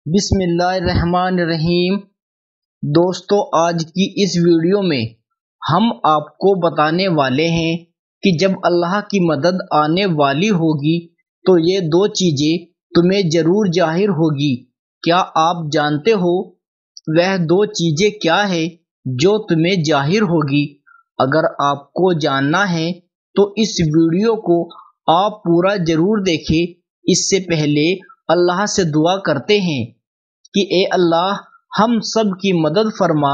بسم اللہ الرحمن الرحیم۔ دوستو، آج کی اس ویڈیو میں ہم آپ کو بتانے والے ہیں کہ جب اللہ کی مدد آنے والی ہوگی تو یہ دو چیزیں تمہیں ضرور ظاہر ہوگی۔ کیا آپ جانتے ہو وہ دو چیزیں کیا ہے جو تمہیں ظاہر ہوگی؟ اگر آپ کو جاننا ہے تو اس ویڈیو کو آپ پورا ضرور دیکھیں۔ اس سے پہلے اللہ سے دعا کرتے ہیں کہ اے اللہ ہم سب کی مدد فرما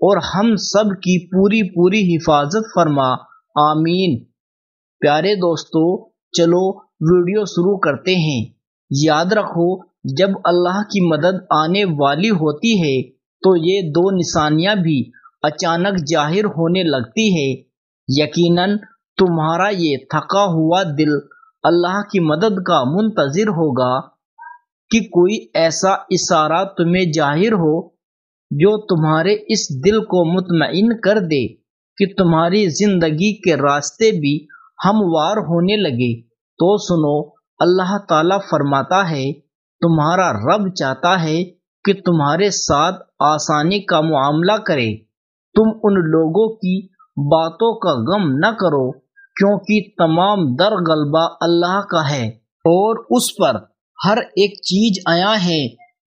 اور ہم سب کی پوری حفاظت فرما، آمین۔ پیارے دوستو، چلو ویڈیو شروع کرتے ہیں۔ یاد رکھو، جب اللہ کی مدد آنے والی ہوتی ہے تو یہ دو نشانیاں بھی اچانک ظاہر ہونے لگتی ہے۔ یقیناً تمہارا یہ تھکا ہوا دل اللہ کی مدد کا منتظر ہوگا کہ کوئی ایسا اشارہ تمہیں ظاہر ہو جو تمہارے اس دل کو مطمئن کر دے کہ تمہاری زندگی کے راستے بھی ہموار ہونے لگے۔ تو سنو، اللہ تعالیٰ فرماتا ہے، تمہارا رب چاہتا ہے کہ تمہارے ساتھ آسانی کا معاملہ کرے۔ تم ان لوگوں کی باتوں کا غم نہ کرو، کیونکہ تمام در غلبہ اللہ کا ہے اور اس پر ہر ایک چیز آیا ہے۔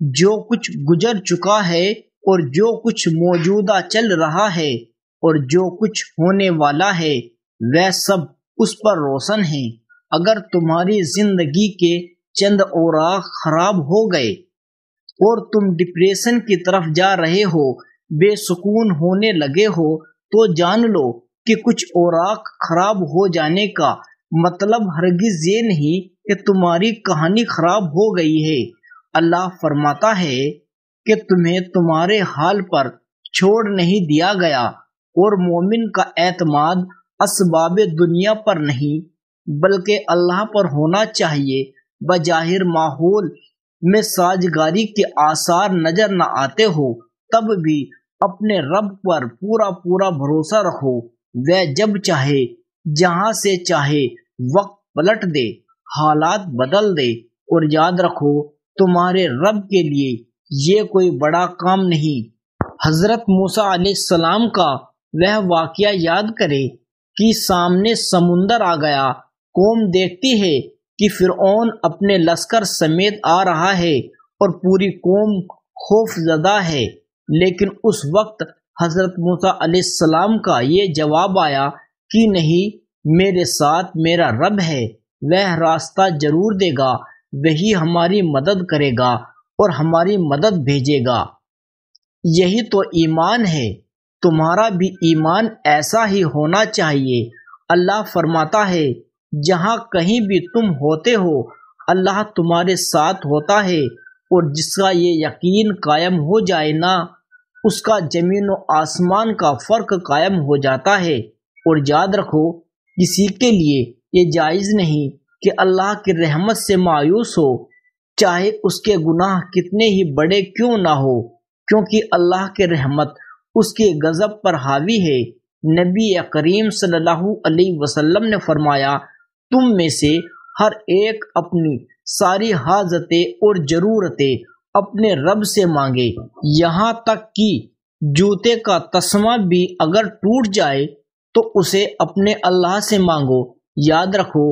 جو کچھ گزر چکا ہے اور جو کچھ موجودہ چل رہا ہے اور جو کچھ ہونے والا ہے، وہ سب اس پر روشن ہے۔ اگر تمہاری زندگی کے چند اوراق خراب ہو گئے اور تم ڈپریشن کی طرف جا رہے ہو، بے سکون ہونے لگے ہو، تو جان لو کہ کچھ اوراق خراب ہو جانے کا مطلب ہرگز یہ نہیں کہ تمہاری کہانی خراب ہو گئی ہے۔ اللہ فرماتا ہے کہ تمہیں تمہارے حال پر چھوڑ نہیں دیا گیا، اور مومن کا اعتماد اسباب دنیا پر نہیں بلکہ اللہ پر ہونا چاہیے۔ بظاہر ماحول میں سازگاری کے آثار نظر نہ آتے ہو، تب بھی اپنے رب پر پورا بھروسہ رکھو۔ وہ جب چاہے، جہاں سے چاہے وقت پلٹ دے، حالات بدل دے، اور یاد رکھو تمہارے رب کے لیے یہ کوئی بڑا کام نہیں۔ حضرت موسیٰ علیہ السلام کا وہ واقعہ یاد کرے کہ سامنے سمندر آ گیا۔ قوم دیکھتی ہے کہ فرعون اپنے لشکر سمیت آ رہا ہے اور پوری قوم خوف زدہ ہے، لیکن اس وقت حضرت موسیٰ علیہ السلام کا یہ جواب آیا کہ نہیں، میرے ساتھ میرا رب ہے، وہ راستہ ضرور دے گا، وہی ہماری مدد کرے گا اور ہماری مدد بھیجے گا۔ یہی تو ایمان ہے۔ تمہارا بھی ایمان ایسا ہی ہونا چاہیے۔ اللہ فرماتا ہے، جہاں کہیں بھی تم ہوتے ہو اللہ تمہارے ساتھ ہوتا ہے، اور جس کا یہ یقین قائم ہو جائے نا، اس کا زمین و آسمان کا فرق قائم ہو جاتا ہے۔ اور یاد رکھو، کسی کے لیے یہ جائز نہیں کہ اللہ کی رحمت سے مایوس ہو، چاہے اس کے گناہ کتنے ہی بڑے کیوں نہ ہو، کیونکہ اللہ کی رحمت اس کے غضب پر حاوی ہے۔ نبی کریم صلی اللہ علیہ وسلم نے فرمایا، تم میں سے ہر ایک اپنی ساری حاجتیں اور ضرورتیں اپنے رب سے مانگے، یہاں تک کہ جوتے کا تسمہ بھی اگر ٹوٹ جائے تو اسے اپنے اللہ سے مانگو۔ یاد رکھو،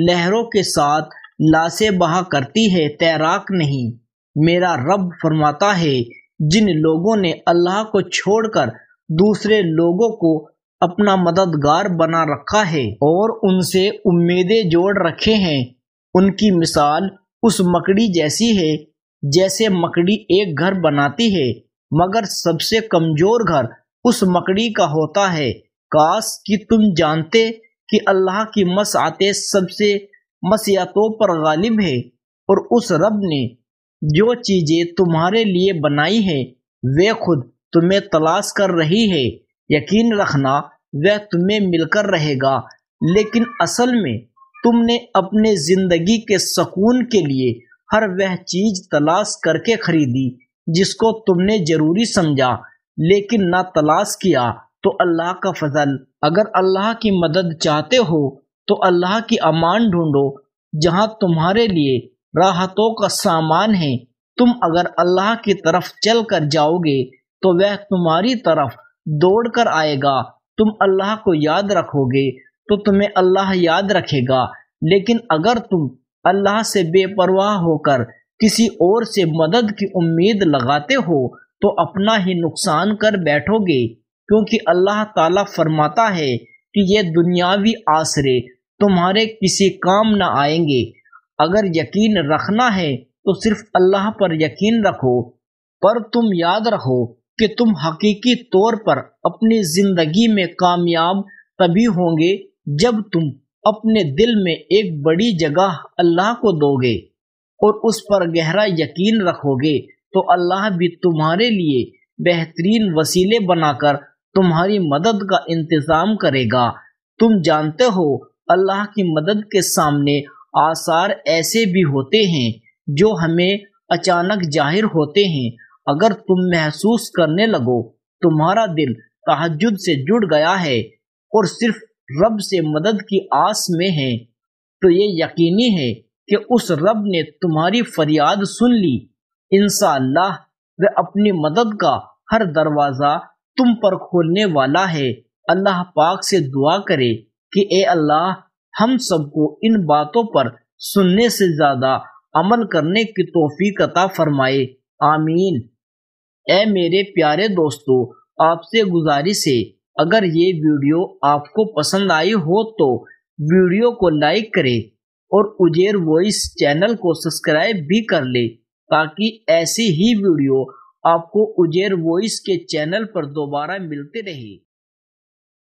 لہروں کے ساتھ لاشیں بہا کرتی ہے، تیراک نہیں۔ میرا رب فرماتا ہے، جن لوگوں نے اللہ کو چھوڑ کر دوسرے لوگوں کو اپنا مددگار بنا رکھا ہے اور ان سے امیدیں جوڑ رکھے ہیں، ان کی مثال اس مکڑی جیسی ہے جیسے مکڑی ایک گھر بناتی ہے، مگر سب سے کمزور گھر اس مکڑی کا ہوتا ہے۔ کاش کہ تم جانتے کہ اللہ کی مسعتیں سب سے مسیحتوں پر غالب ہے، اور اس رب نے جو چیزیں تمہارے لیے بنائی ہیں وہ خود تمہیں تلاش کر رہی ہے۔ یقین رکھنا وہ تمہیں مل کر رہے گا، لیکن اصل میں تم نے اپنے زندگی کے سکون کے لیے ہر وہ چیز تلاش کر کے خریدی جس کو تم نے ضروری سمجھا، لیکن نہ تلاش کیا۔ تو اللہ کا فضل، اگر اللہ کی مدد چاہتے ہو تو اللہ کی امان ڈھونڈو، جہاں تمہارے لیے راحتوں کا سامان ہے۔ تم اگر اللہ کی طرف چل کر جاؤ گے تو وہ تمہاری طرف دوڑ کر آئے گا۔ تم اللہ کو یاد رکھو گے تو تمہیں اللہ یاد رکھے گا، لیکن اگر تم اللہ سے بے پرواہ ہو کر کسی اور سے مدد کی امید لگاتے ہو تو اپنا ہی نقصان کر بیٹھو گے، کیونکہ اللہ تعالیٰ فرماتا ہے کہ یہ دنیاوی آسرے تمہارے کسی کام نہ آئیں گے۔ اگر یقین رکھنا ہے تو صرف اللہ پر یقین رکھو، پر تم یاد رکھو کہ تم حقیقی طور پر اپنی زندگی میں کامیاب تبھی ہوں گے جب تم اپنے دل میں ایک بڑی جگہ اللہ کو دو گے اور اس پر گہرا یقین رکھو گے، تو اللہ بھی تمہارے لیے بہترین وسیلے بنا کر تمہاری مدد کا انتظام کرے گا۔ تم جانتے ہو اللہ کی مدد کے سامنے آثار ایسے بھی ہوتے ہیں جو ہمیں اچانک ظاہر ہوتے ہیں۔ اگر تم محسوس کرنے لگو تمہارا دل تہجد سے جڑ گیا ہے اور صرف رب سے مدد کی آس میں ہے، تو یہ یقینی ہے کہ اس رب نے تمہاری فریاد سن لی۔ انشاءاللہ وہ اپنی مدد کا ہر دروازہ تم پر کھولنے والا ہے۔ اللہ پاک سے دعا کرے کہ اے اللہ ہم سب کو ان باتوں پر سننے سے زیادہ عمل کرنے کی توفیق عطا فرمائے، آمین۔ اے میرے پیارے دوستو، آپ سے گزارش ہے اگر یہ ویڈیو آپ کو پسند آئی ہو تو ویڈیو کو لائک کریں اور اجیر وائس چینل کو سبسکرائب بھی کر لیں تاکہ ایسی ہی ویڈیو آپ کو اجیر وائس کے چینل پر دوبارہ ملتے رہے۔